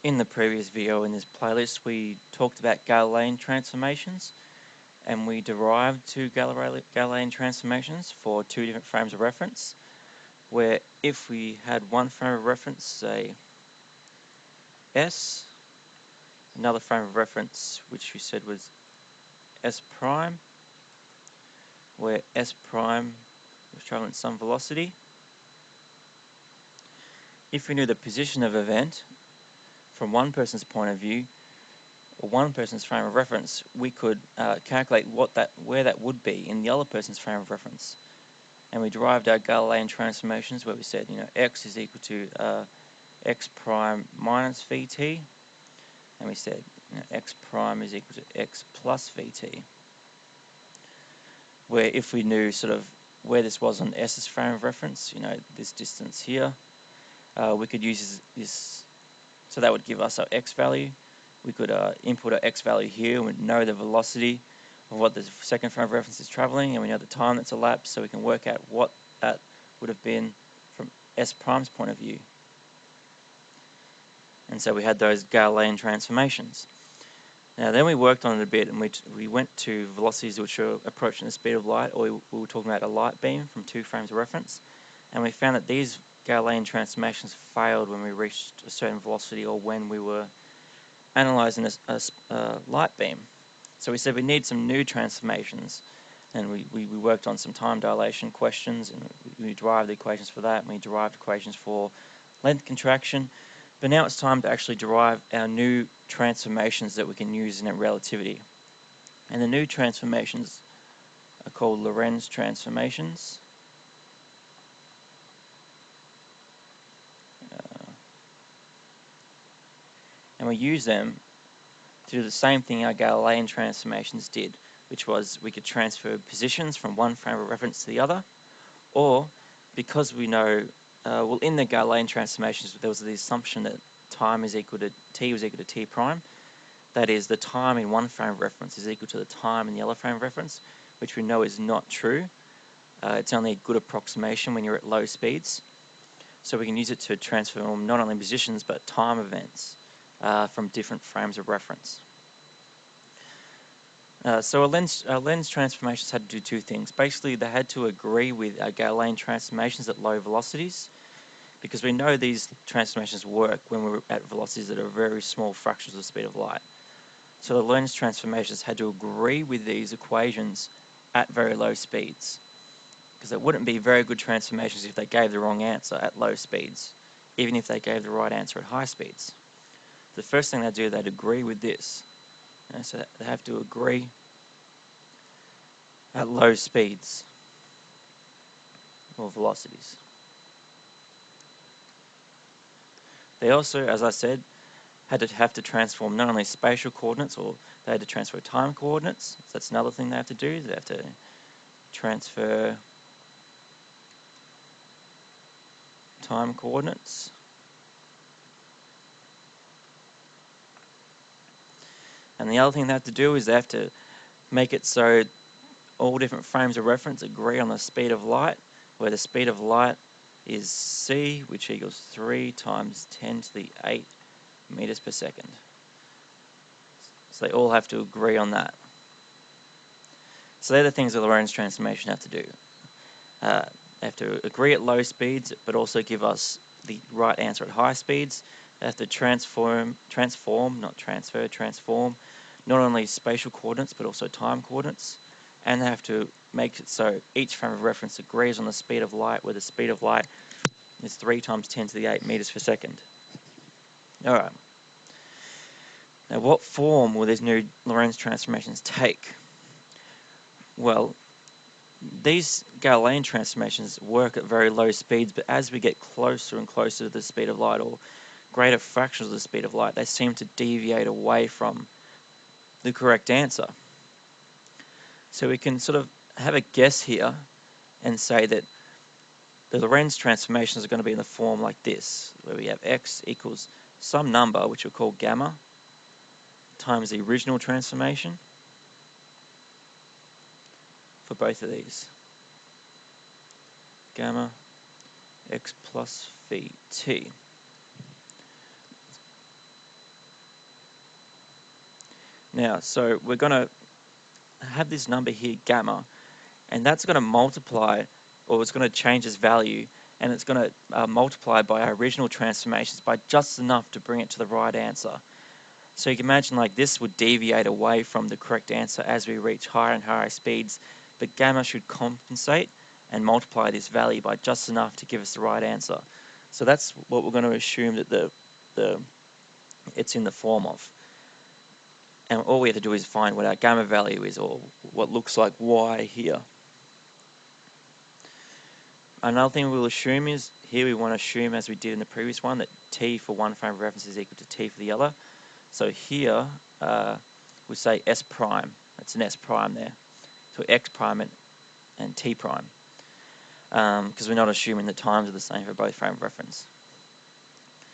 In the previous video in this playlist, we talked about Galilean transformations, and we derived two Galilean transformations for two different frames of reference, where if we had one frame of reference, say S, another frame of reference which we said was S prime, where S prime was traveling at some velocity. If we knew the position of event from one person's point of view, or one person's frame of reference, we could calculate where that would be in the other person's frame of reference. And we derived our Galilean transformations where we said, x is equal to x prime minus vt, and we said x prime is equal to x plus vt. Where if we knew sort of where this was on S's frame of reference, this distance here, we could use this, so that would give us our x value. We could input our x value here, and we'd know the velocity of what the second frame of reference is traveling, and we know the time that's elapsed, so we can work out what that would have been from S prime's point of view. And so we had those Galilean transformations. Now then we worked on it a bit, and we went to velocities which are approaching the speed of light, or we were talking about a light beam from two frames of reference, and we found that these Galilean transformations failed when we reached a certain velocity, or when we were analyzing a light beam. So we said we need some new transformations, and we worked on some time dilation questions, and we derived the equations for that, and we derived equations for length contraction. But now it's time to actually derive our new transformations that we can use in relativity. And the new transformations are called Lorentz transformations. And we use them to do the same thing our Galilean transformations did, which was we could transfer positions from one frame of reference to the other, or because we know, in the Galilean transformations there was the assumption that time is equal to t was equal to t prime. That is, the time in one frame of reference is equal to the time in the other frame of reference, which we know is not true. It's only a good approximation when you're at low speeds. So we can use it to transform not only positions but time events from different frames of reference. So our lens transformations had to do two things. Basically, they had to agree with our Galilean transformations at low velocities, because we know these transformations work when we're at velocities that are very small fractions of the speed of light. So the lens transformations had to agree with these equations at very low speeds, because it wouldn't be very good transformations if they gave the wrong answer at low speeds, even if they gave the right answer at high speeds. The first thing they do, they'd agree with this. So they have to agree at low speeds or velocities. They also, as I said, have to transform not only spatial coordinates, or they had to transfer time coordinates. So that's another thing they have to do. They have to transfer time coordinates. And the other thing they have to do is they have to make it so all different frames of reference agree on the speed of light, where the speed of light is c, which equals 3 times 10 to the 8 meters per second. So they all have to agree on that. So they're the things that Lorentz transformation have to do. They have to agree at low speeds, but also give us the right answer at high speeds. They have to transform, not only spatial coordinates, but also time coordinates. And they have to make it so each frame of reference agrees on the speed of light, where the speed of light is 3 times 10 to the 8 meters per second. All right. Now, what form will these new Lorentz transformations take? Well, these Galilean transformations work at very low speeds, but as we get closer and closer to the speed of light, or greater fractions of the speed of light, they seem to deviate away from the correct answer. So we can sort of have a guess here and say that the Lorentz transformations are going to be in the form like this, where we have x equals some number, which we'll call gamma, times the original transformation for both of these. Gamma x plus vt. Now, so we're going to have this number here, gamma, and that's going to multiply, or it's going to change its value, and it's going to multiply by our original transformations by just enough to bring it to the right answer. So you can imagine like this would deviate away from the correct answer as we reach higher and higher speeds, but gamma should compensate and multiply this value by just enough to give us the right answer. So that's what we're going to assume that it's in the form of. And all we have to do is find what our gamma value is, or what looks like y here. Another thing we'll assume is, here we want to assume, as we did in the previous one, that t for one frame of reference is equal to t for the other. So here we say s prime. That's an s prime there. So x prime and t prime, because we're not assuming the times are the same for both frame of reference.